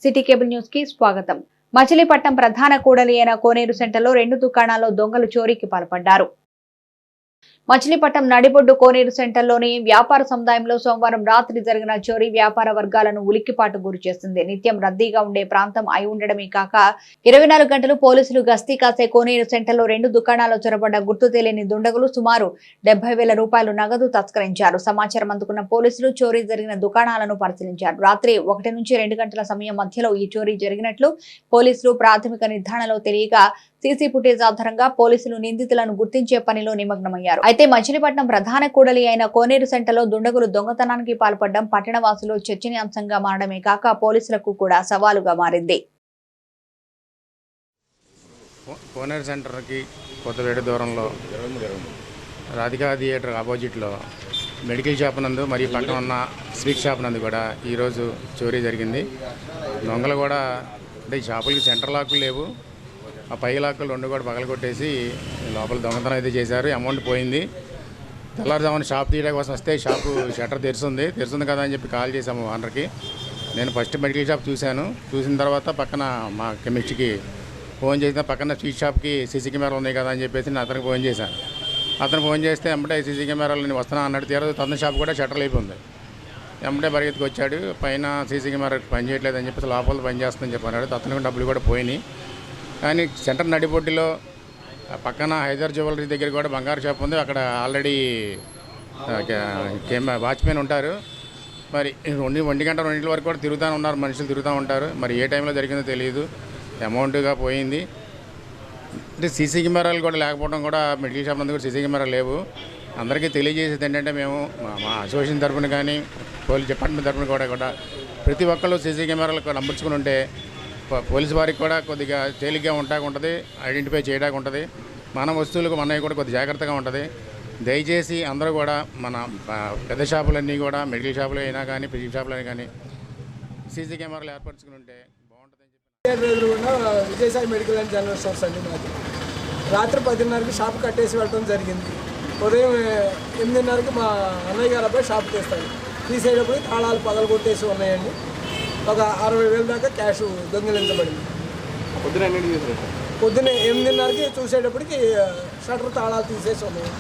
City cable news కి స్వాగతం. మచిలీపట్నం ప్రధాన కూడలి అయిన కోనేరు సెంటర్లో 2 దుకాణాల్లో దొంగలు చోరీకి పాల్పడ్డారు. మచిలీపట్నం నడిబొడ్డు కోనేరు సెంటర్లోని వ్యాపార సముదాయంలో సోమవారం రాత్రి జరిగిన చోరీ వ్యాపార వర్గాలను ఉలిక్కిపాటు గురి చేసింది. నిత్యం రద్దీగా ఉండే ప్రాంతం అయి ఉండడమే కాక 24 గంటలు పోలీసులు గస్తీ కాసే కోనేరు సెంటర్లో 2 దుకాణాల్లో చొరబడ్డ గుర్తు తెలియని దుండగులు సుమారు 70,000 రూపాయలు నగదు తస్కరించారు. సమాచారం అందుకున్న పోలీసులు చోరీ జరిగిన దుకాణాలను పరిశీలించారు. రాత్రి 1 నుంచి 2 గంటల సమయం మధ్యలో ఈ చోరీ జరిగినట్లు పోలీసులు ప్రాథమిక నిర్ధారణలో తెలియగా సీసీ ఫుటేజ్ ఆధారంగా పోలీసులు నిందితులను గుర్తించే పనిలో నిమగ్నమయ్యారు. అయితే మచిలీపట్నం ప్రధాన కూడలి అయిన కోనేరు సెంటర్లో దుండగులు దొంగతనానికి పాల్పడడం పట్టణవాసులు చర్చనీయాంశంగా మారడమే కాక పోలీసులకు కూడా సవాలుగా మారింది. కోనేరు సెంటర్కి కొత్తపేట దూరంలో రాధికా థియేటర్ ఆపోజిట్లో మెడికల్ షాప్ నందు మరియు పక్కన ఉన్న స్వీట్ షాప్ నందు కూడా ఈరోజు చోరీ జరిగింది. దొంగలు కూడా అంటే ఈ షాపులకి సెంటర్ లాక్కులు లేవు, ఆ పై లాక్కులు 2 కూడా పగలగొట్టేసి లోపల దొంగతనం అయితే చేశారు. అమౌంట్ పోయింది. తెల్లారుజామున షాప్ తీయడం కోసం వస్తే షాపు షట్టర్ తెరుస్తుంది కదా అని చెప్పి కాల్ చేశాము ఓనర్కి. నేను ఫస్ట్ మెడికల్ షాప్ చూసిన తర్వాత పక్కన మా కెమిస్ట్రీకి ఫోన్ చేసిన పక్కన స్వీట్ షాప్కి సీసీ కెమెరాలు ఉన్నాయి కదా అని చెప్పేసి నేను అతనికి ఫోన్ చేశాను. అతను ఫోన్ చేస్తే వెంబడే సీసీ కెమెరాలు నేను వస్తున్నా అన్నట్టు తీరదు. తన షాప్ కూడా షట్టర్లు అయిపోయింది. వెంబడే పరిగెత్తుకు వచ్చాడు. పైన సీసీ కెమెరా పని చేయట్లేదని చెప్పేసి లోపల పని చేస్తుందని చెప్పన్నాడు. అతనికి డబ్బులు కూడా పోయినాయి. కానీ సెంటర్ నడిబొడ్డులో పక్కన హైదర్ జ్యువెలరీ దగ్గర కూడా బంగారు షాప్ ఉంది. అక్కడ ఆల్రెడీ వాచ్మెన్ ఉంటారు. మరి 1 గంట 2 వరకు కూడా తిరుగుతూ ఉన్నారు, మనుషులు తిరుగుతూ ఉంటారు. మరి ఏ టైంలో జరిగిందో తెలియదు. అమౌంట్గా పోయింది. అంటే సీసీ కెమెరాలు కూడా లేకపోవడం కూడా మెడికల్ షాప్ నందు కూడా సీసీ కెమెరాలు లేవు. అందరికీ తెలియజేసేది ఏంటంటే మేము మా అసోసియేషన్ తరఫున కానీ పోలీస్ డిపార్ట్మెంట్ తరఫున కూడా ప్రతి ఒక్కళ్ళు సీసీ కెమెరాలు అమర్చుకుని ఉంటే పోలీసు వారికి కూడా కొద్దిగా తేలిగ్గా ఉంటుంది, ఐడెంటిఫై చేయడానికి ఉంటుంది. మన వస్తువులకు మనవి కూడా కొద్దిగా జాగ్రత్తగా ఉంటుంది. దయచేసి అందరూ కూడా మన పెద్ద షాపులన్నీ కూడా మెడికల్ షాపులు అయినా కానీ ఫిజికల్ షాపులు అయినా కానీ సీసీ కెమెరాలు ఏర్పరచుకుని ఉంటే బాగుంటుందని చెప్పి Vijayasai medical and general stores అండి. మాది రాత్రి 10:30కి షాప్ కట్టేసి వెళ్ళడం జరిగింది. ఉదయం 8:30కి మా అన్నయ్య గారు అబ్బాయి షాప్ తీస్తాడు. తీసేటప్పుడు తాళాలు పగలు కొట్టేసి ఉన్నాయండి. ఒక 60,000 దాకా క్యాష్ దొంగిలించబడింది. పొద్దున్నే 8:30కి చూసేటప్పటికి షట్టర్ తాళాలు తీసేసి ఉన్నాయి.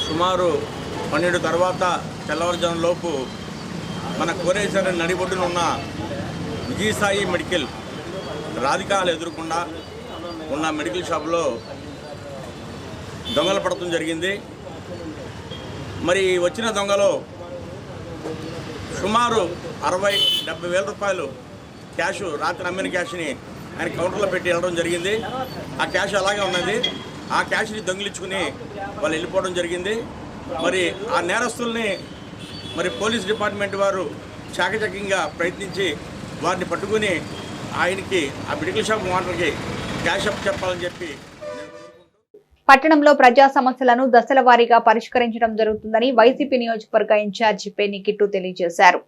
సుమారు 12 తర్వాత తెల్లవారుజాము లోపు మన కోనేరు నడిబొడ్డున ఉన్న విజయసాయి మెడికల్ రాధికాలు ఎదురుకుండా ఉన్న మెడికల్ షాప్లో దొంగలు పడటం జరిగింది. మరి వచ్చిన దొంగలు సుమారు 60-70,000 రూపాయలు క్యాష్, రాత్రి అమ్మిన క్యాష్ని ఆయన కౌంటర్లో పెట్టి వెళ్ళడం జరిగింది. ఆ క్యాష్ అలాగే ఉన్నది. ఆ క్యాష్ని దొంగిలించుకుని వాళ్ళు వెళ్ళిపోవడం జరిగింది. మరి ఆ నేరస్తుల్ని మరి పోలీస్ డిపార్ట్మెంట్ వారు చాకచక్యంగా ప్రయత్నించి వారిని పట్టుకుని ఆయనకి ఆ మెడికల్ షాప్ ఓనర్కి క్యాష్ అప్ చెప్పాలని చెప్పి పట్టణంలో ప్రజా సమస్యలను దశల వారీగా పరిష్కరించడం జరుగుతుందని వైసీపీ నియోజకవర్గ ఇన్ఛార్జి పేర్ని కిట్టు తెలియజేశారు.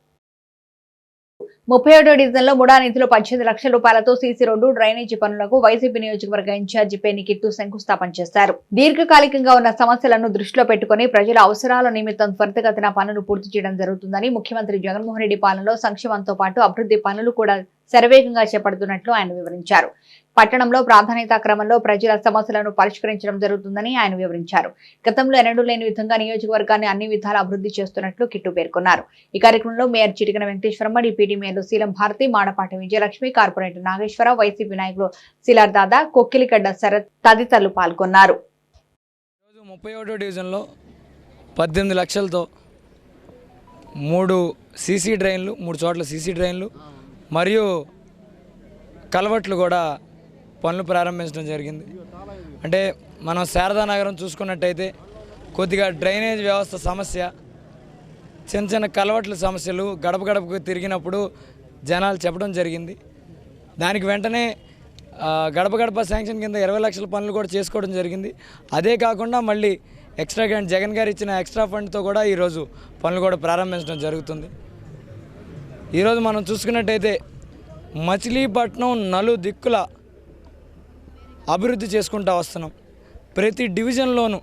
37వ డివిజన్లో ముడా నిధులు 18 లక్షల రూపాయలతో సీసీ రోడ్డు, డ్రైనేజీ పనులకు వైసీపీ నియోజకవర్గ ఇన్ఛార్జి పేర్ని కిట్టు శంకుస్థాపన చేశారు. దీర్ఘకాలికంగా ఉన్న సమస్యలను దృష్టిలో పెట్టుకుని ప్రజల అవసరాల నిమిత్తం త్వరితగతిన పనులు పూర్తి చేయడం జరుగుతుందని, ముఖ్యమంత్రి జగన్మోహన్ రెడ్డి పాలనలో సంక్షేమంతో పాటు అభివృద్ధి పనులు కూడా శరవేగంగా చేపడుతున్నట్లు ఆయన వివరించారు. పట్టణంలో ప్రాధాన్యతా క్రమంలో ప్రజల సమస్యలను పరిష్కరించడం జరుగుతుందని ఆయన వివరించారు. గతంలో ఎన్నడూ లేని విధంగా నియోజకవర్గాన్ని అన్ని విధాలా అభివృద్ధి చేస్తున్నట్లు కిట్టు పేర్కొన్నారు. ఈ కార్యక్రమంలో మేయర్ చిటికన వెంకటేశ్వరమ్మ, డిప్యూటీ మేయర్లు శీలం భారతి, మాడపాటి విజయలక్ష్మి, కార్పొరేటర్ నాగేశ్వర, వైసీపీ నాయకులు శీలార్ దాదా, కొక్కిలిగడ్డ శరత్ తదితరులు పాల్గొన్నారు. 31వ డివిజన్లో 18 లక్షలతో 3 సీసీ డ్రైన్లు, 3 చోట్ల సీసీ డ్రైన్లు మరియు కలవట్లు కూడా పనులు ప్రారంభించడం జరిగింది. అంటే మనం శారదానగరం చూసుకున్నట్టయితే కొద్దిగా డ్రైనేజ్ వ్యవస్థ సమస్య, చిన్న కలవట్ల సమస్యలు గడప గడపకు తిరిగినప్పుడు జనాలు చెప్పడం జరిగింది. దానికి వెంటనే గడప గడప శాంక్షన్ కింద 20 లక్షల పనులు కూడా చేసుకోవడం జరిగింది. అదే కాకుండా మళ్ళీ ఎక్స్ట్రా గ్రాంట్ జగన్ గారు ఇచ్చిన ఎక్స్ట్రా ఫండ్తో కూడా ఈరోజు పనులు కూడా ప్రారంభించడం జరుగుతుంది. ఈరోజు మనం చూసుకున్నట్టయితే మచిలీపట్నం నలుదిక్కుల అభివృద్ధి చేసుకుంటూ వస్తున్నాం. ప్రతి డివిజన్లోనూ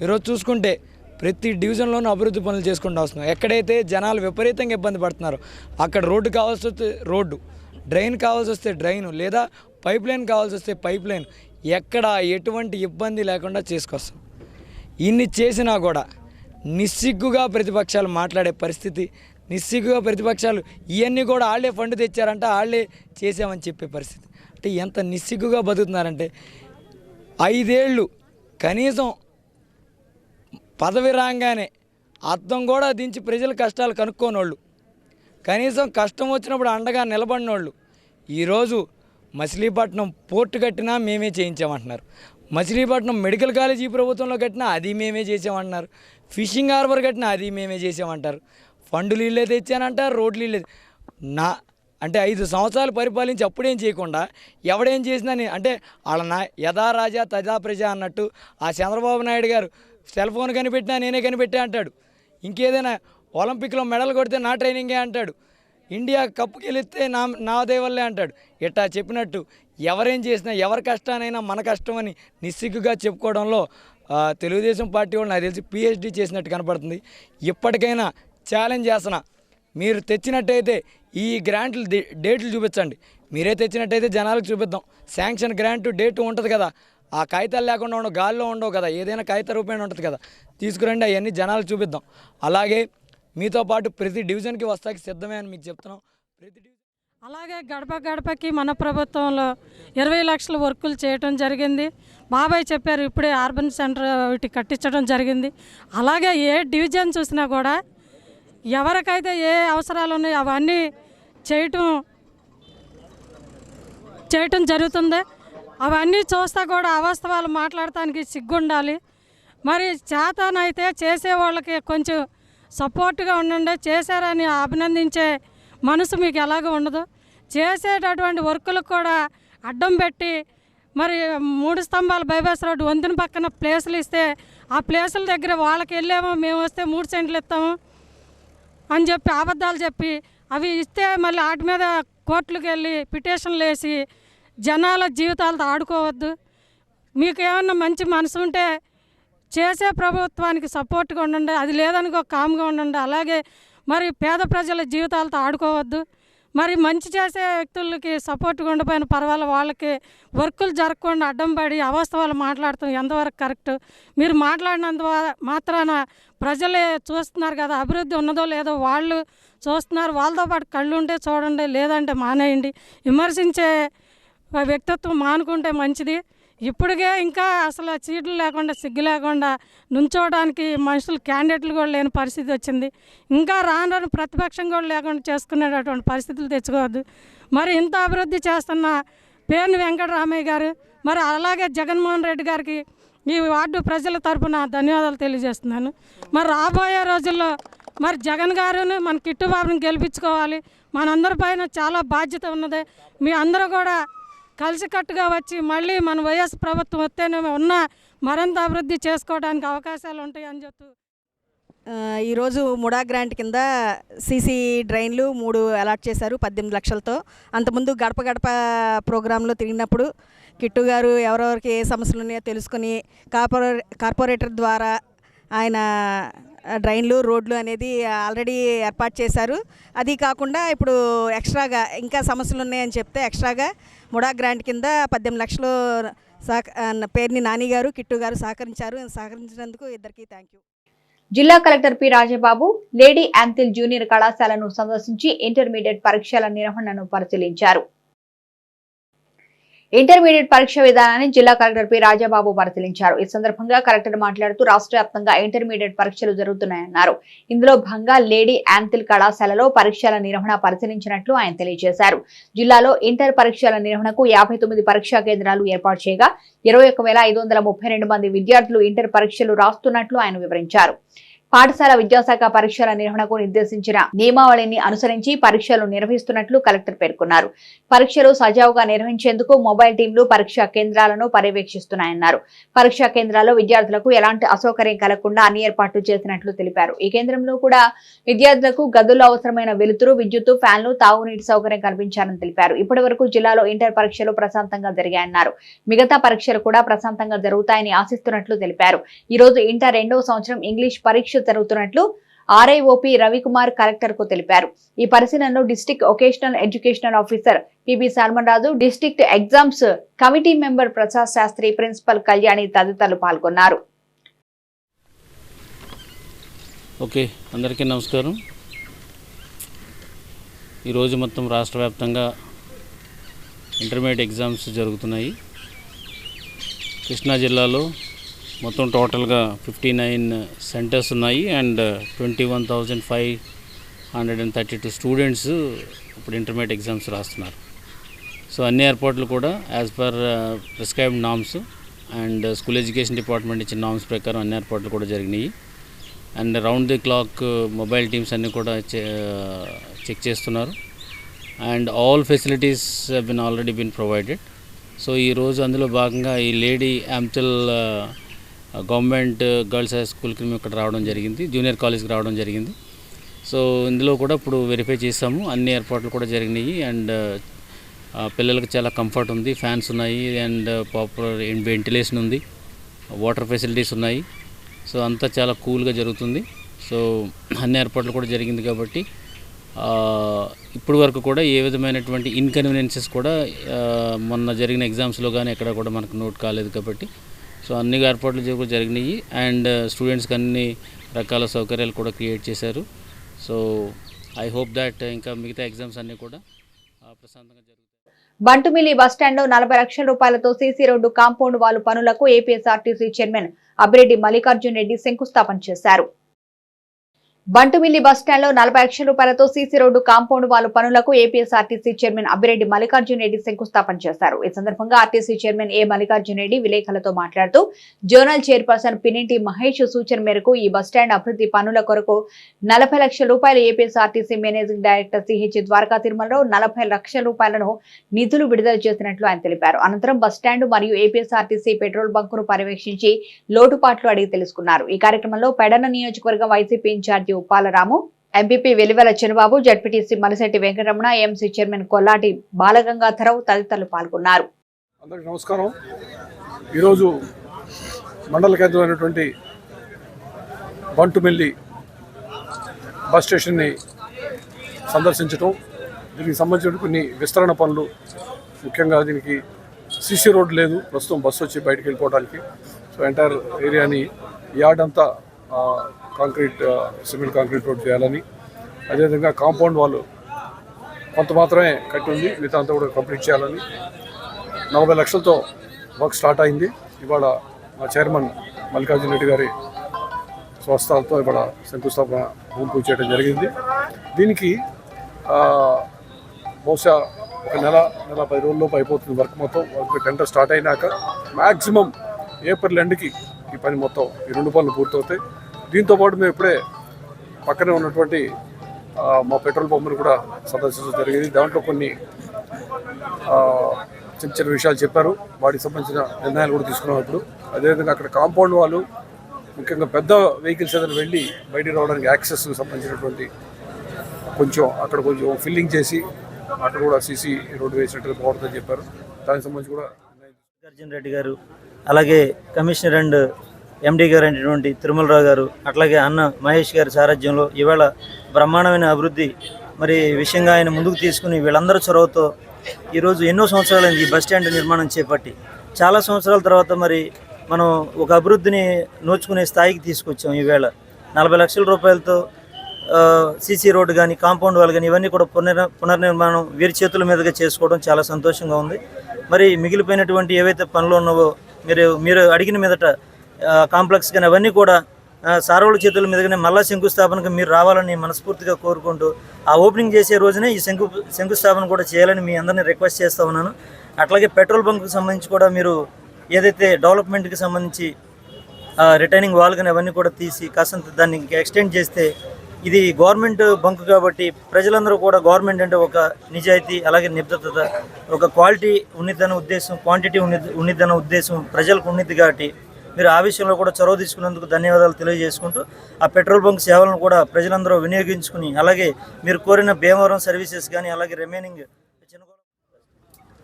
ఈరోజు చూసుకుంటే ప్రతి డివిజన్లోనూ అభివృద్ధి పనులు చేసుకుంటూ వస్తున్నాం. ఎక్కడైతే జనాలు విపరీతంగా ఇబ్బంది పడుతున్నారో అక్కడ రోడ్డు కావాల్సి వస్తే రోడ్డు, డ్రైన్ కావాల్సి వస్తే డ్రైను, లేదా పైప్ లైన్ కావాల్సి వస్తే పైప్ లైన్, ఎక్కడ ఎటువంటి ఇబ్బంది లేకుండా చేసుకొస్తాం. ఇన్ని చేసినా కూడా నిస్సిగ్గుగా ప్రతిపక్షాలు మాట్లాడే పరిస్థితి, నిస్సిగ్గుగా ప్రతిపక్షాలు ఇవన్నీ కూడా వాళ్ళే ఫండ్ తెచ్చారంట, వాళ్ళే చేసామని చెప్పే పరిస్థితి. అంటే ఎంత నిస్సిగ్గుగా బతుకుతున్నారంటే 5 ఏళ్ళు కనీసం పదవి రాగానే అర్థం కూడా దించి ప్రజల కష్టాలు కనుక్కోనోళ్ళు, కనీసం కష్టం వచ్చినప్పుడు అండగా నిలబడినోళ్ళు ఈరోజు మచిలీపట్నం పోర్టు కట్టినా మేమే చేయించామంటున్నారు, మచిలీపట్నం మెడికల్ కాలేజీ ప్రభుత్వంలో కట్టినా అది మేమే చేసామంటున్నారు, ఫిషింగ్ హార్బర్ కట్టినా అది మేమే చేసామంటారు, ఫండులు ఇల్లే తెచ్చానంటారు, రోడ్లు ఇల్లే. అంటే 5 సంవత్సరాలు పరిపాలించి అప్పుడేం చేయకుండా ఎవడేం చేసినా అంటే వాళ్ళ యథా రాజా తథా ప్రజ అన్నట్టు ఆ చంద్రబాబు నాయుడు గారు సెల్ ఫోన్ కనిపెట్టినా నేనే కనిపెట్టా అంటాడు, ఇంకేదైనా ఒలింపిక్లో మెడల్ కొడితే నా ట్రైనింగే అంటాడు, ఇండియా కప్పు గెలిస్తే నా వల్లే అంటాడు. ఇట్టా చెప్పినట్టు ఎవరేం చేసినా ఎవరి కష్టానైనా మన కష్టమని నిస్సిగ్గుగా చెప్పుకోవడంలో తెలుగుదేశం పార్టీ వాళ్ళు నాకు తెలిసి PhD చేసినట్టు కనపడుతుంది. ఇప్పటికైనా ఛాలెంజ్ చేస్తున్నా, మీరు తెచ్చినట్టయితే ఈ గ్రాంట్లు డేట్లు చూపించండి, మీరే తెచ్చినట్టయితే జనాలకు చూపిద్దాం. శాంక్షన్ గ్రాంట్ డేటు ఉంటుంది కదా, ఆ కాగితాలు లేకుండా ఉండవు, గాల్లో ఉండవు కదా, ఏదైనా కాగిత రూపాయన ఉంటుంది కదా, తీసుకురండి, అవన్నీ జనాలు చూపిద్దాం. అలాగే మీతో పాటు ప్రతి డివిజన్కి వస్తాకి సిద్ధమే అని మీకు చెప్తున్నాం. అలాగే గడప గడపకి మన ప్రభుత్వంలో 20 లక్షల వర్కులు చేయటం జరిగింది. బాబాయ్ చెప్పారు ఇప్పుడే అర్బన్ సెంటర్ ఒకటి కట్టించడం జరిగింది. అలాగే ఏ డివిజన్ చూసినా కూడా ఎవరికైతే ఏ అవసరాలు ఉన్నాయో అవన్నీ చేయటం జరుగుతుంది. అవన్నీ చూస్తా కూడా అవాస్తవాలు మాట్లాడటానికి సిగ్గుండాలి. మరి చేతనైతే చేసేవాళ్ళకి కొంచెం సపోర్ట్గా ఉండండి, చేశారని అభినందించే మనసు మీకు ఎలాగో ఉండదు. చేసేటటువంటి వర్కులకు కూడా అడ్డం పెట్టి మరి 3 స్తంభాల బైపాస్ రోడ్డు వంతెన పక్కన ప్లేసులు ఇస్తే ఆ ప్లేసుల దగ్గర వాళ్ళకి వెళ్ళామో మేము వస్తే 3 సెంట్లు ఇస్తాము అని చెప్పి అబద్ధాలు చెప్పి అవి ఇస్తే మళ్ళీ వాటి మీద కోర్టులకు వెళ్ళి పిటిషన్లు వేసి జనాల జీవితాలతో ఆడుకోవద్దు. మీకు ఏమన్నా మంచి మనసు ఉంటే చేసే ప్రభుత్వానికి సపోర్ట్గా ఉండండి, అది లేదనుకో కామ్గా ఉండండి. అలాగే మరి పేద ప్రజల జీవితాలతో ఆడుకోవద్దు. మరి మంచి చేసే వ్యక్తులకి సపోర్ట్గా ఉండిపోయిన పర్వాలేదు, వాళ్ళకి వర్కులు జరగకుండా అడ్డం పడి అవాస్తవాలు మాట్లాడతాం ఎంతవరకు కరెక్ట్? మీరు మాట్లాడినంత మాత్రాన ప్రజలే చూస్తున్నారు కదా, అభివృద్ధి ఉన్నదో లేదో వాళ్ళు చూస్తున్నారు. వాళ్ళతో పాటు కళ్ళు ఉంటే చూడండి, లేదంటే మానేయండి. విమర్శించే వ్యక్తిత్వం మానుకుంటే మంచిది. ఇప్పటికే ఇంకా అసలు సీట్లు లేకుండా సిగ్గు లేకుండా నుంచోవడానికి మనుషులు క్యాండిడేట్లు కూడా లేని పరిస్థితి వచ్చింది. ఇంకా రాను ప్రతిపక్షం కూడా లేకుండా చేసుకునేటటువంటి పరిస్థితులు తెచ్చుకోవద్దు. మరి ఇంత అభివృద్ధి చేస్తున్న పేర్ని వెంకటరామయ్య గారు, మరి అలాగే జగన్మోహన్ రెడ్డి గారికి ఈ వార్డు ప్రజల తరఫున ధన్యవాదాలు తెలియజేస్తున్నాను. మరి రాబోయే రోజుల్లో మరి జగన్ గారును మన కిట్టుబాబుని గెలిపించుకోవాలి. మనందరిపైన చాలా బాధ్యత ఉన్నది. మీ అందరూ కూడా కలిసికట్టుగా వచ్చి మళ్ళీ మన వైఎస్ ప్రభుత్వం వస్తేనే ఉన్న మరింత అభివృద్ధి చేసుకోవడానికి అవకాశాలు ఉంటాయని చెప్తూ ఈరోజు ముడా గ్రాంట్ కింద సీసీ డ్రైన్లు 3 అలాట్ చేశారు 18 లక్షలతో. అంతకుముందు గడప గడప ప్రోగ్రాంలో తిరిగినప్పుడు కిట్టు గారు ఎవరెవరికి ఏ సమస్యలు ఉన్నాయో తెలుసుకుని కార్పొరేటర్ ద్వారా ఆయన డ్రైన్లు రోడ్లు అనేది ఆల్రెడీ ఏర్పాటు చేశారు. అది కాకుండా ఇప్పుడు ఎక్స్ట్రాగా ఇంకా సమస్యలు ఉన్నాయని చెప్తే ఎక్స్ట్రాగా ముడా గ్రాంట్ కింద 18 లక్షలు పేర్ని నాని గారు కిట్టు గారు సహకరించినందుకు ఇద్దరికి థ్యాంక్ యూ. జిల్లా collector P Rajababu Lady Ampthill junior కళాశాలను సందర్శించి ఇంటర్మీడియట్ పరీక్షల నిర్వహణను పరిశీలించారు. ఇంటర్మీడియట్ పరీక్ష విధానాన్ని జిల్లా కలెక్టర్ పి రాజబాబు పరిశీలించారు. ఈ సందర్భంగా కలెక్టర్ మాట్లాడుతూ రాష్ట్ర వ్యాప్తంగా ఇంటర్మీడియట్ పరీక్షలు జరుగుతున్నాయన్నారు. ఇందులో భాగంగా లేడీ యాంథిల్ కళాశాలలో పరీక్షల నిర్వహణ పరిశీలించినట్లు ఆయన తెలియజేశారు. జిల్లాలో ఇంటర్ పరీక్షల నిర్వహణకు 59 పరీక్షా కేంద్రాలు ఏర్పాటు చేయగా 21,532 మంది విద్యార్థులు ఇంటర్ పరీక్షలు రాస్తున్నట్లు ఆయన వివరించారు. పాఠశాల విద్యాశాఖ పరీక్షల నిర్వహణకు నిర్దేశించిన నియమావళిని అనుసరించి పరీక్షలు నిర్వహిస్తున్నట్లు కలెక్టర్ పేర్కొన్నారు. పరీక్షలు సజావుగా నిర్వహించేందుకు మొబైల్ టీంలు పరీక్షా కేంద్రాలను పర్యవేక్షిస్తున్నాయన్నారు. పరీక్షా కేంద్రాల్లో విద్యార్థులకు ఎలాంటి అసౌకర్యం కలగకుండా అన్ని ఏర్పాట్లు చేసినట్లు తెలిపారు. ఈ కేంద్రంలో కూడా విద్యార్థులకు గదుల్లో అవసరమైన వెలుతురు, విద్యుత్, ఫ్యాన్లు, తాగునీటి సౌకర్యం కల్పించాలని తెలిపారు. ఇప్పటి వరకు జిల్లాలో ఇంటర్ పరీక్షలు ప్రశాంతంగా జరిగాయన్నారు. మిగతా పరీక్షలు కూడా ప్రశాంతంగా జరుగుతాయని ఆశిస్తున్నట్లు తెలిపారు. ఈ రోజు ఇంటర్ 2వ సంవత్సరం ఇంగ్లీష్ పరీక్ష జరుగుతున్నట్లు ఆర్ఐఓపి రవికుమార్ కలెక్టర్ కు తెలిపారు. ఈ పరిశీలనలో district vocational educational officer PB Salman Raju, district exams committee member Prasad Sastry, principal Kalyani తదితరులు పాల్గొన్నారు. ఓకే, అందరికీ నమస్కారం. ఈరోజు మొత్తం రాష్ట్ర వ్యాప్తంగా ఇంటర్మీడియట్ ఎగ్జామ్స్ జరుగుతున్నాయి. కృష్ణా జిల్లాలో మొత్తం టోటల్గా 59 సెంటర్స్ ఉన్నాయి అండ్ 21,532 స్టూడెంట్స్ ఇప్పుడు ఇంటర్మీడియట్ ఎగ్జామ్స్ రాస్తున్నారు. సో అన్ని ఏర్పాట్లు కూడా as per prescribed norms and school education department ఇచ్చిన నామ్స్ ప్రకారం అన్ని ఏర్పాట్లు కూడా జరిగినాయి. And round the clock mobile teams అన్నీ కూడా చెక్ చేస్తున్నారు and all facilities been already been provided. So ఈరోజు అందులో భాగంగా ఈ lady Ampthill government girls high స్కూల్కి మేము ఇక్కడ రావడం జరిగింది, జూనియర్ కాలేజ్కి రావడం జరిగింది. సో ఇందులో కూడా ఇప్పుడు వెరిఫై చేసాము, అన్ని ఏర్పాట్లు కూడా జరిగినాయి అండ్ పిల్లలకు చాలా కంఫర్ట్ ఉంది, ఫ్యాన్స్ ఉన్నాయి అండ్ ప్రాపర్ వెంటిలేషన్ ఉంది, వాటర్ ఫెసిలిటీస్ ఉన్నాయి. సో అంతా చాలా కూల్గా జరుగుతుంది. సో అన్ని ఏర్పాట్లు కూడా జరిగింది కాబట్టి ఇప్పుడు వరకు కూడా ఏ విధమైనటువంటి ఇన్కన్వీనియన్సెస్ కూడా మొన్న జరిగిన ఎగ్జామ్స్లో కానీ ఎక్కడ కూడా మనకు నోట్ కాలేదు కాబట్టి సో అన్ని ఏర్పాట్లు జరిగినాయి అండ్ స్టూడెంట్స్కి అన్ని రకాల సౌకర్యాలు కూడా క్రియేట్ చేశారు. సో ఐ హోప్ దట్ ఇంకా మిగతా ఎగ్జామ్స్ అన్నీ కూడా ప్రశాంతంగా జరుగుతాయి. బంటుమిల్లి బస్టాండ్లో 40 లక్షల రూపాయలతో సీసీ రోడ్డు కాంపౌండ్ వాల్ పనులకు ఏపీఎస్ఆర్టీసీ చైర్మన్ అభిరెడ్డి మల్లికార్జున్ రెడ్డి శంకుస్థాపన చేశారు. బంటుమిల్లి బస్టాండ్లో 40 లక్షల రూపాయలతో సీసీ రోడ్డు కాంపౌండ్ వాల్ పనులకు ఏపీఎస్ఆర్టీసీ చైర్మన్ అభిరెడ్డి మల్లికార్జున్ రెడ్డి శంకుస్థాపన చేశారు. ఈ సందర్భంగా ఆర్టీసీ చైర్మన్ ఏ మల్లికార్జున్ రెడ్డి విలేకరులతో మాట్లాడుతూ జోనల్ చైర్పర్సన్ పినింటి మహేష్ సూచన మేరకు ఈ బస్టాండ్ అభివృద్ధి పనుల కొరకు 40 లక్షల రూపాయలు APSRTC managing director CH Dwaraka తిరుమలలో 40 లక్షల రూపాయలను నిధులు విడుదల చేసినట్లు ఆయన తెలిపారు. అనంతరం బస్టాండ్ మరియు ఏపీఎస్ఆర్టీసీ పెట్రోల్ బంకును పర్యవేక్షించి లోటుపాట్లు అడిగి తెలుసుకున్నారు. ఈ కార్యక్రమంలో పెడన నియోజకవర్గం YCP incharge Uppala Ramu, MPP Velivela Chandrababu, ZPTC Malisetti Venkataramana, AMC chairman Kollati Balagangadhararao తదితరులు పాల్గొన్నారు. అందరికీ నమస్కారం. ఈరోజు మండల కేంద్రమైనటువంటి బంటుమిల్లి బస్ స్టేషన్ని సందర్శించడం, దీనికి సంబంధించిన కొన్ని విస్తరణ పనులు, ముఖ్యంగా దీనికి సీసీ రోడ్ లేదు, ప్రస్తుతం బస్సు వచ్చి బయటకు వెళ్ళిపోవడానికి. సో ఎంటైర్ ఏరియాని యార్డ్ అంతా కాంక్రీట్ సిమెంట్ కాంక్రీట్ రోడ్ చేయాలని, అదేవిధంగా కాంపౌండ్ వాళ్ళు కొంత మాత్రమే కట్టి ఉంది, మిగతా అంతా కూడా కంప్లీట్ చేయాలని 40 లక్షలతో వర్క్ స్టార్ట్ అయింది. ఇవాళ మా చైర్మన్ మల్లికార్జున రెడ్డి గారి స్వస్థలతో ఇవాళ శంకుస్థాపన భూమి పూజ చేయడం జరిగింది. దీనికి బహుశా ఒక నెల 10 రోజుల్లోపు అయిపోతుంది వర్క్ మొత్తం. వర్క్ టెండర్ స్టార్ట్ అయినాక మ్యాక్సిమం ఏప్రిల్ ఎండ్కి ఈ పని మొత్తం ఈ 2 పనులు పూర్తవుతాయి. దీంతోపాటు మేము ఇప్పుడే పక్కనే ఉన్నటువంటి మా పెట్రోల్ పంపును కూడా సందర్శించడం జరిగింది. దాంట్లో కొన్ని చిన్న చిన్న విషయాలు చెప్పారు, వాటికి సంబంధించిన నిర్ణయాలు కూడా తీసుకున్నాం ఇప్పుడు. అదేవిధంగా అక్కడ కాంపౌండ్ వాళ్ళు ముఖ్యంగా పెద్ద వెహికల్స్ ఏదైనా వెళ్ళి బయటికి రావడానికి యాక్సెస్కి సంబంధించినటువంటి కొంచెం అక్కడ కొంచెం ఫిల్లింగ్ చేసి అక్కడ కూడా సీసీ రోడ్డు వేసినట్టుగా బాగుంటుందని చెప్పారు. దానికి సంబంధించి కూడా మల్లికార్జున రెడ్డి గారు, అలాగే కమిషనర్ అండ్ ఎండీ గారు అయినటువంటి తిరుమలరావు గారు, అట్లాగే అన్న మహేష్ గారి సారథ్యంలో ఇవాళ బ్రహ్మాండమైన అభివృద్ధి మరి విషయంగా ఆయన ముందుకు తీసుకుని వీళ్ళందరూ చొరవతో ఈరోజు ఎన్నో సంవత్సరాలైంది ఈ బస్ స్టాండ్ నిర్మాణం చేపట్టి. చాలా సంవత్సరాల తర్వాత మరి మనం ఒక అభివృద్ధిని నోచుకునే స్థాయికి తీసుకొచ్చాం. ఈవేళ 40 లక్షల రూపాయలతో సీసీ రోడ్డు కానీ కాంపౌండ్ వాళ్ళు కానీ ఇవన్నీ కూడా పునర్నిర్మాణం వీరి చేతుల మీదుగా చేసుకోవడం చాలా సంతోషంగా ఉంది. మరి మిగిలిపోయినటువంటి ఏవైతే పనులు ఉన్నావో మీరు అడిగిన మీదట కాంప్లెక్స్ కానీ అవన్నీ కూడా సార్వల చేతుల మీదుగానే మళ్ళా శంకుస్థాపనకు మీరు రావాలని మనస్ఫూర్తిగా కోరుకుంటూ ఆ ఓపెనింగ్ చేసే రోజునే ఈ శంకుస్థాపన కూడా చేయాలని మీ అందరినీ రిక్వెస్ట్ చేస్తూ ఉన్నాను. అట్లాగే పెట్రోల్ బంక్కి సంబంధించి కూడా మీరు ఏదైతే డెవలప్మెంట్కి సంబంధించి రిటైనింగ్ వాల్ కానీ అవన్నీ కూడా తీసి కాసంత దాన్ని ఇంకా ఎక్స్టెండ్ చేస్తే ఇది గవర్నమెంట్ బంక్ కాబట్టి ప్రజలందరూ కూడా గవర్నమెంట్ అంటే ఒక నిజాయితీ అలాగే నిబద్ధత ఒక క్వాలిటీ ఉన్నిద్దన్న ఉద్దేశం క్వాంటిటీ ఉన్నిద్దన్న ఉద్దేశం ప్రజలకు ఉన్నిద్ది కాబట్టి మీరు ఆ విషయంలో కూడా చొరవ తీసుకున్నందుకు ధన్యవాదాలు తెలియజేసుకుంటూ ఆ పెట్రోల్ బంక్ సేవలను కూడా ప్రజలందరూ వినియోగించుకుని అలాగే మీరు కోరిన భీమవరం సర్వీసెస్ కానీ అలాగే రిమైనింగ్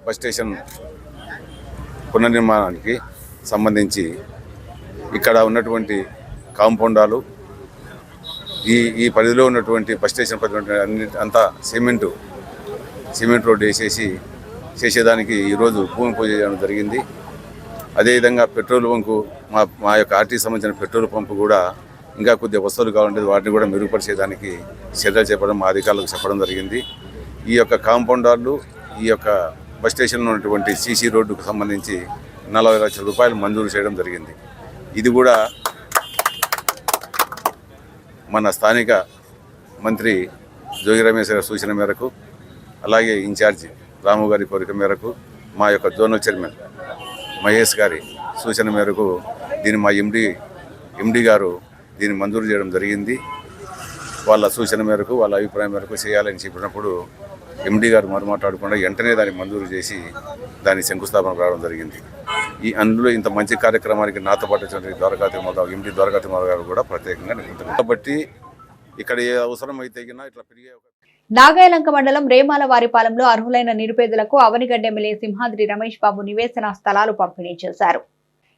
బస్ స్టేషన్ పునర్నిర్మాణానికి సంబంధించి ఇక్కడ ఉన్నటువంటి కాంపౌండాలు ఈ పరిధిలో ఉన్నటువంటి బస్ స్టేషన్ పరిధి అంతా సిమెంట్ రోడ్డు వేసేసి చేసేదానికి ఈరోజు భూమి పూజ చేయడం జరిగింది. అదేవిధంగా పెట్రోల్ బంకు మా యొక్క ఆర్టీకి సంబంధించిన పెట్రోల్ పంపు కూడా ఇంకా కొద్దిగా వస్తువులు కావాలంటే వాటిని కూడా మెరుగుపరిచేదానికి చర్యలు చేపడం మా అధికారులకు చెప్పడం జరిగింది. ఈ యొక్క కాంపౌండర్లు ఈ యొక్క బస్ స్టేషన్లో ఉన్నటువంటి సీసీ రోడ్డుకు సంబంధించి 40 లక్షల రూపాయలు మంజూరు చేయడం జరిగింది. ఇది కూడా మన స్థానిక మంత్రి జోగి రమేష్ గారి సూచన మేరకు అలాగే ఇన్ఛార్జి రాము గారి కోరిక మేరకు మా యొక్క జోనల్ చైర్మన్ మహేష్ గారి సూచన మేరకు దీన్ని మా ఎండి గారు దీన్ని మంజూరు చేయడం జరిగింది. వాళ్ళ సూచన మేరకు వాళ్ళ అభిప్రాయం మేరకు చేయాలని చెప్పినప్పుడు ఎండి గారు మాట్లాడకుండా వెంటనే దాన్ని మంజూరు చేసి దాని శంకుస్థాపన రావడం జరిగింది. అందులో ఇంత మంచి కార్యక్రమానికి నాతో పాటు ద్వారకా తిరుమల ఎండి ద్వారకా తిరుమల గారు కూడా ప్రత్యేకంగా నిలుపుతున్నారు. కాబట్టి ఇక్కడ ఏ అవసరం అయితే ఇట్లా పెరిగే నాగాయలంక మండలం రేమాలవారిపాలెంలో అర్హులైన నిరుపేదలకు అవనిగడ్డ ఎమ్మెల్యే సింహాద్రి రమేష్ బాబు నివేశన స్థలాలు పంపిణీ చేశారు.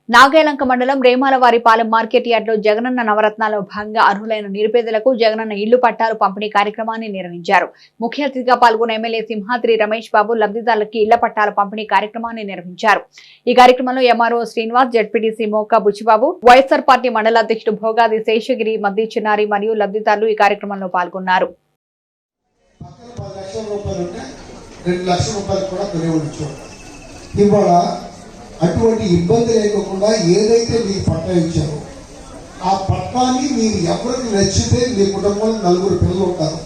నాగాయలంక మండలం రేమాలవారిపాలెం మార్కెట్ యార్డ్లో జగనన్న నవరత్నాల్లో భాగంగా అర్హులైన నిరుపేదలకు జగనన్న ఇళ్లు పట్టాలు పంపిణీ కార్యక్రమాన్ని నిర్వహించారు. ముఖ్య అతిథిగా పాల్గొన్న ఎమ్మెల్యే సింహాద్రి రమేష్ బాబు లబ్ధిదారులకు ఇళ్ల పట్టాల పంపిణీ కార్యక్రమాన్ని నిర్వహించారు. ఈ కార్యక్రమంలో ఎంఆర్ఓ శ్రీనివాస్, జడ్పీటీసీ మోకా బుచ్చిబాబు, వైఎస్ఆర్ పార్టీ మండల అధ్యక్షుడు భోగాది శేషగిరి, మద్ది చిన్నారి మరియు లబ్ధిదారులు ఈ కార్యక్రమంలో పాల్గొన్నారు. 2 లక్షల రూపాయలు కూడా కొనేవచ్చు. ఇవాళ అటువంటి ఇబ్బంది లేకుండా ఏదైతే మీకు పట్టా ఇచ్చారో ఆ పట్టాన్ని మీరు ఎవరికి నచ్చితే మీ కుటుంబంలో 4 పిల్లలు ఉంటారు.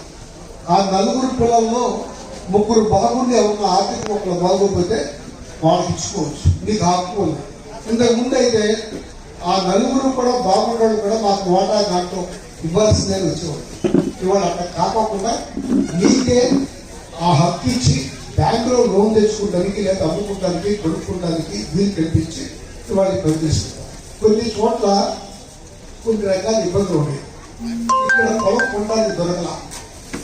ఆ 4 పిల్లల్లో 3 బాగుండి ఎవరిన ఆర్థిక ఒకళ్ళు బాగోకపోతే వాళ్ళకి ఇచ్చుకోవచ్చు. మీకు హక్కు ఉంది. ఇంతకుముందు అయితే ఆ 4 కూడా బాగుండడం కూడా మాకు వాటా దాంట్లో ఇవ్వాల్సిందే వచ్చేవాళ్ళు. ఇవాళ అక్కడ కాకుండా మీకే ఆ హక్కు ఇచ్చి బ్యాంకులో లోన్ తెచ్చుకోవడానికి లేదా అమ్ముకోవడానికి కొనుక్కోవడానికి వీలు కల్పించి వాళ్ళకి పనిచేస్తున్నారు. కొన్ని చోట్ల కొన్ని రకాల ఇబ్బందులు ఉన్నాయి. ఇక్కడ పొలం కొనడానికి దొరకలా,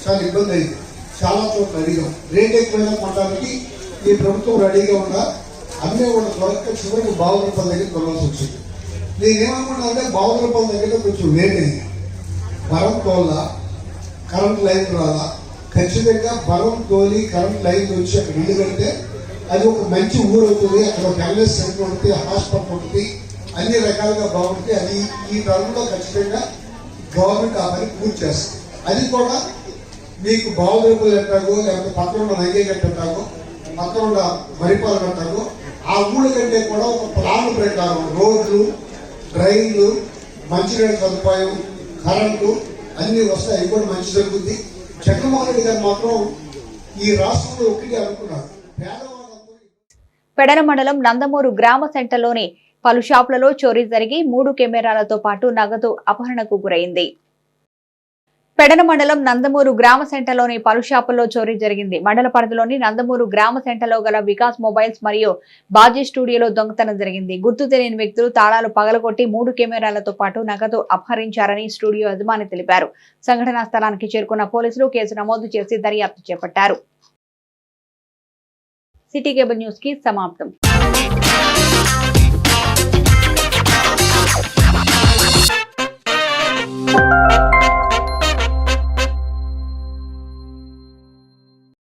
చాలా ఇబ్బంది అయింది. చాలా చోట్ల అడిగాం. రేట్ ఎక్కువైనా కొనడానికి ఈ ప్రభుత్వం రెడీగా ఉన్నా అన్నీ కూడా దొరక చివరికి 50 రూపాయల దగ్గర కొనాల్సి వచ్చింది. నేనేమనుకున్నా అంటే 50 రూపాయల దగ్గర కొంచెం లేట్ అయింది. బరం తోల కరెంట్ లైన్ రాలా, ఖచ్చితంగా బరం తోలి కరెంట్ లైన్ వచ్చి అక్కడ ఇల్లు కడితే అది ఒక మంచి ఊరు అవుతుంది. అక్కడ ఒక వెల్నెస్ సెంటర్ ఉంటుంది, హాస్పిటల్ ఉంటుంది, అన్ని రకాలుగా బాగుంటుంది. అది ఈ టర్మ్లో ఖచ్చితంగా గవర్నమెంట్ ఆ పని పూర్తి చేస్తుంది. అది కూడా మీకు బావుదరుపులు అంటాగో లేకపోతే పక్కన ఉన్న రంగేగట్టు అంటాగో పక్కన ఉన్న మరిపాలెం అంటాగో ఆ ఊళ్ళ కంటే కూడా ఒక ప్లాన్ ప్రకారం రోడ్లు, డ్రైన్లు, మంచినీళ్ళ సదుపాయం, కరెంటు అన్నీ వస్తాయి. అవి కూడా మంచి జరుగుతుంది. జగన్మోహన్ రెడ్డి గారు మాత్రం ఈ రాష్ట్రంలో ఒకటి అనుకున్నారు. పెడన మండలం నందమూరు గ్రామ సెంటర్లోని పలు షాపులలో చోరీ జరిగి 3 కెమెరాలతో పాటు నగదు అపహరణకు గురైంది. పెడన మండలం నందమూరు గ్రామ సెంటర్లోని పలు షాపుల్లో చోరీ జరిగింది. మండల పరిధిలోని నందమూరు గ్రామ సెంటర్లో గల వికాస్ మొబైల్స్ మరియు బాజీ స్టూడియోలో దొంగతనం జరిగింది. గుర్తు తెలియని వ్యక్తులు తాళాలు పగలగొట్టి 3 కెమెరాలతో పాటు నగదు అపహరించారని స్టూడియో యజమాని తెలిపారు. సంఘటనా స్థలానికి చేరుకున్న పోలీసులు కేసు నమోదు చేసి దర్యాప్తు చేపట్టారు. సిటీ కేబుల్ న్యూస్ కి సమాప్తం.